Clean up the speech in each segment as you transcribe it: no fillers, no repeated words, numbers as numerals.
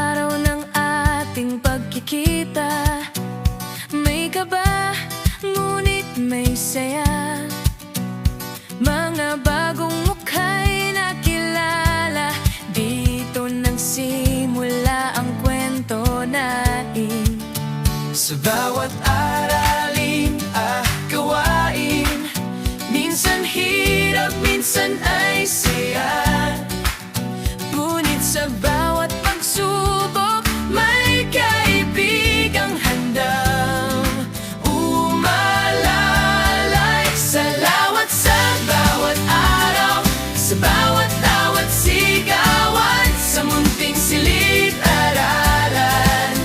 araw ng ating pagkikita, may kaba, ngunit may saya. Mga bagong mukha'y nakilala, dito nagsimula ang kwento natin. Sa bawat aralin at gawain, minsan hirap, minsan ay saya. Ngunit sa bawat pagsubok, may kaibigang handang umalalay. Salamat sa bawat araw, sa bawat tawat sigawan, sa munting silid-aralan.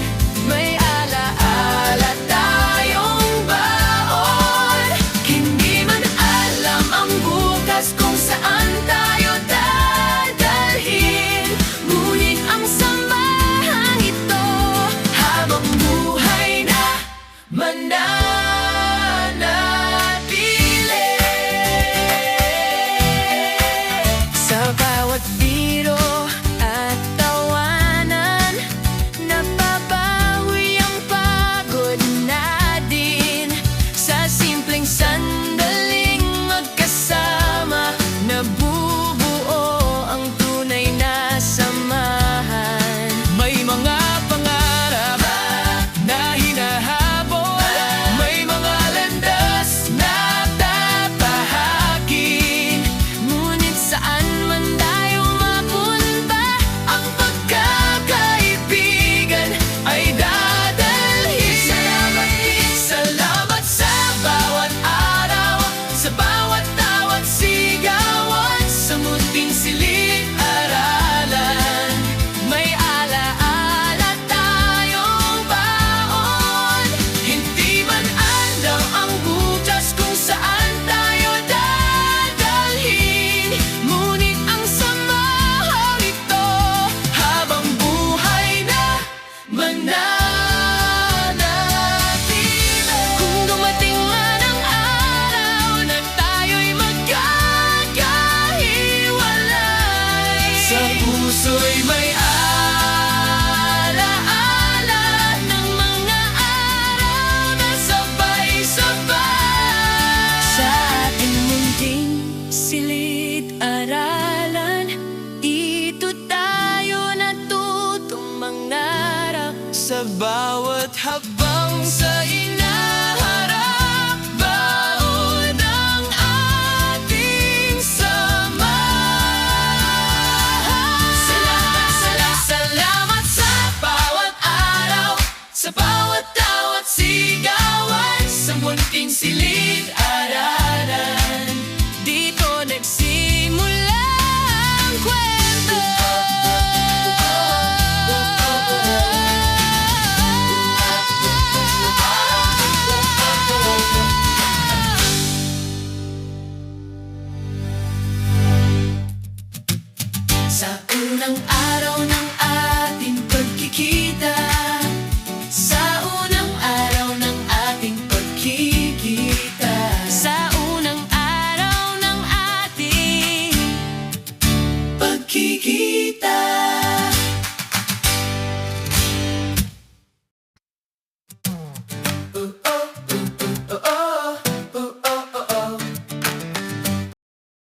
May alaala tayong baon, hindi man alam ang bukas kung saan tayo dadalhin. Ngunit ang samahang ito, habang buhay na mananatili. Sa bawat biro at tawanan, napapawi ang pagod natin. Sa simpleng sandaling magkasama, nabubuo ang tunay na samahan. May mga pangarap na hinahabol, may mga landas na tapahakin. Ngunit saan man tayo mapunta, ang pagkakaibigan ay dadalhin. Salamat sa bawat araw, sa bawat tawat sigawan, sa munting silid-aralan. May alaala tayong baon, hindi man alam ang bukas kung saan tayo dadalhin. Ngunit ang samahang ito, habang buhay na mananatili. Kung dumating man ang araw na tayo'y magkakahiwalay, Sa puso'y may alaala ng mga araw na sabay-sabay. Sa ating munting silid-aralan, dito tayo natutong mangarap. sa bawat hapon.